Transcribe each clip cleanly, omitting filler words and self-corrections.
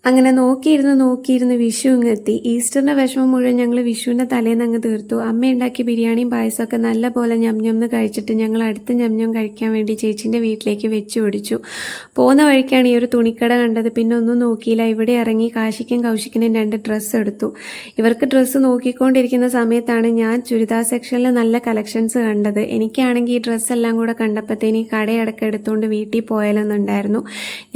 അങ്ങനെ നോക്കിയിരുന്ന് വിഷു ഇങ്ങെത്തി. ഈസ്റ്ററിൻ്റെ വിഷമം മുഴുവൻ ഞങ്ങൾ വിഷുവിൻ്റെ തലേന്ന് അങ്ങ് തീർത്തു. അമ്മ ഉണ്ടാക്കിയ ബിരിയാണിയും പായസമൊക്കെ നല്ല പോലെ ഞംഞംന്ന് കഴിച്ചിട്ട് ഞങ്ങൾ അടുത്ത ഞംഞം കഴിക്കാൻ വേണ്ടി ചേച്ചീൻ്റെ വീട്ടിലേക്ക് വെച്ച് പിടിച്ചു. പോകുന്ന വഴിക്കാണ് ഈ ഒരു തുണിക്കട കണ്ടത്. പിന്നെ ഒന്നും നോക്കിയില്ല, ഇവിടെ ഇറങ്ങി കാശിക്കും കൗശിക്കിനും 2 ഡ്രസ്സ് എടുത്തു. ഇവർക്ക് ഡ്രസ്സ് നോക്കിക്കൊണ്ടിരിക്കുന്ന സമയത്താണ് ഞാൻ ചുരിദാർ സെക്ഷനിൽ നല്ല കളക്ഷൻസ് കണ്ടത്. എനിക്കാണെങ്കിൽ ഈ ഡ്രസ്സെല്ലാം കൂടെ കണ്ടപ്പോഴത്തേന് ഈ കടയടക്കം എടുത്തുകൊണ്ട് വീട്ടിൽ പോയാലൊന്നുണ്ടായിരുന്നു.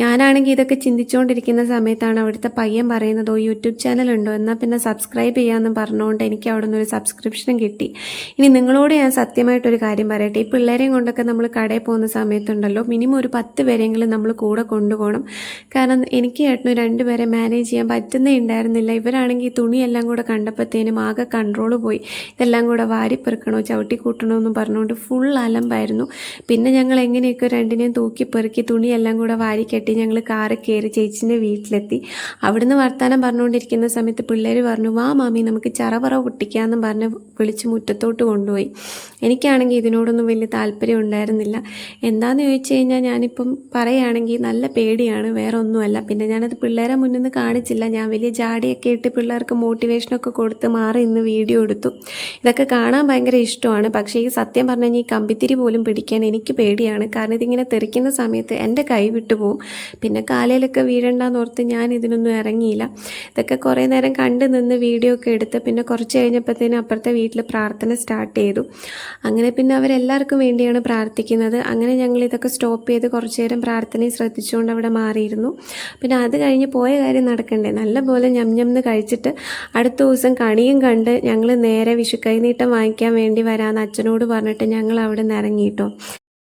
ഞാനാണെങ്കിൽ ഇതൊക്കെ ചിന്തിച്ചുകൊണ്ടിരിക്കുന്ന സമയത്താണ് അവിടുത്തെ പയ്യൻ പറയുന്നതോ യൂട്യൂബ് ചാനലുണ്ടോ, എന്നാൽ പിന്നെ സബ്സ്ക്രൈബ് ചെയ്യാമെന്ന് പറഞ്ഞുകൊണ്ട് എനിക്ക് അവിടെ നിന്ന് ഒരു സബ്സ്ക്രിപ്ഷനും കിട്ടി. ഇനി നിങ്ങളോട് ഞാൻ സത്യമായിട്ടൊരു കാര്യം പറയട്ടെ, ഈ പിള്ളേരെയും കൊണ്ടൊക്കെ നമ്മൾ കടയിൽ പോകുന്ന സമയത്തുണ്ടല്ലോ, മിനിമം ഒരു 10 പേരെങ്കിലും നമ്മൾ കൂടെ കൊണ്ടുപോകണം. കാരണം എനിക്ക് ചേട്ടനും 2 പേരെ മാനേജ് ചെയ്യാൻ പറ്റുന്നേ ഉണ്ടായിരുന്നില്ല. ഇവരാണെങ്കിൽ ഈ തുണിയെല്ലാം കൂടെ കണ്ടപ്പോഴത്തേനും ആകെ കൺട്രോൾ പോയി. ഇതെല്ലാം കൂടെ വാരിപ്പെറുക്കണോ ചവിട്ടിക്കൂട്ടണോ എന്നും പറഞ്ഞുകൊണ്ട് ഫുൾ അലമ്പായിരുന്നു. പിന്നെ ഞങ്ങൾ എങ്ങനെയൊക്കെ 2നെയും തൂക്കി പെറുക്കി തുണിയെല്ലാം കൂടെ വാരിക്കെട്ടി ഞങ്ങൾ കാറിൽ കയറി ചേച്ചിൻ്റെ വീട്ടിലെത്തി. അവിടുന്ന് വർത്താനം പറഞ്ഞുകൊണ്ടിരിക്കുന്ന സമയത്ത് പിള്ളേർ പറഞ്ഞു, വാ മാമി നമുക്ക് ചറപറ പൊട്ടിക്കാമെന്നും പറഞ്ഞ് വിളിച്ച് മുറ്റത്തോട്ട് കൊണ്ടുപോയി. എനിക്കാണെങ്കിൽ ഇതിനോടൊന്നും വലിയ താല്പര്യം ഉണ്ടായിരുന്നില്ല. എന്താണെന്ന് ചോദിച്ചു കഴിഞ്ഞാൽ ഞാനിപ്പം പറയുകയാണെങ്കിൽ നല്ല പേടിയാണ്, വേറെ ഒന്നുമല്ല. പിന്നെ ഞാനത് പിള്ളേരെ മുന്നിൽ നിന്ന് കാണിച്ചില്ല. ഞാൻ വലിയ ജാടിയൊക്കെ ഇട്ട് പിള്ളേർക്ക് മോട്ടിവേഷനൊക്കെ കൊടുത്ത് മാറി ഇന്ന് വീഡിയോ എടുത്തു. ഇതൊക്കെ കാണാൻ ഭയങ്കര ഇഷ്ടമാണ്. പക്ഷേ ഈ സത്യം പറഞ്ഞു കഴിഞ്ഞാൽ ഈ കമ്പിത്തിരി പോലും പിടിക്കാൻ എനിക്ക് പേടിയാണ്. കാരണം ഇതിങ്ങനെ തെറിക്കുന്ന സമയത്ത് എൻ്റെ കൈ വിട്ടു പോവും. പിന്നെ കാലയിലൊക്കെ വീഴണ്ടെന്നോർത്ത് ഞാൻ ഇതിനൊന്നും ഇറങ്ങിയില്ല. ഇതൊക്കെ കുറേ നേരം കണ്ടു നിന്ന് വീഡിയോ ഒക്കെ എടുത്ത് പിന്നെ കുറച്ച് കഴിഞ്ഞപ്പോഴത്തേനും അപ്പുറത്തെ വീട്ടിൽ പ്രാർത്ഥന സ്റ്റാർട്ട് ചെയ്തു. അങ്ങനെ പിന്നെ അവരെല്ലാവർക്കും വേണ്ടിയാണ് പ്രാർത്ഥിക്കുന്നത്. അങ്ങനെ ഞങ്ങൾ ഇതൊക്കെ സ്റ്റോപ്പ് ചെയ്ത് കുറച്ച് നേരം പ്രാർത്ഥനയും ശ്രദ്ധിച്ചുകൊണ്ട് അവിടെ മാറിയിരുന്നു. പിന്നെ അത് കഴിഞ്ഞ് പോയ കാര്യം നടക്കണ്ടേ, നല്ലപോലെ ഞംഞംന്ന് കഴിച്ചിട്ട് അടുത്ത ദിവസം കണിയും കണ്ട് ഞങ്ങൾ നേരെ വിഷു കൈനീട്ടം വാങ്ങിക്കാൻ വേണ്ടി വരാമെന്ന് അച്ഛനോട് പറഞ്ഞിട്ട് ഞങ്ങൾ അവിടെ നിന്ന് ഇറങ്ങിയിട്ടോ.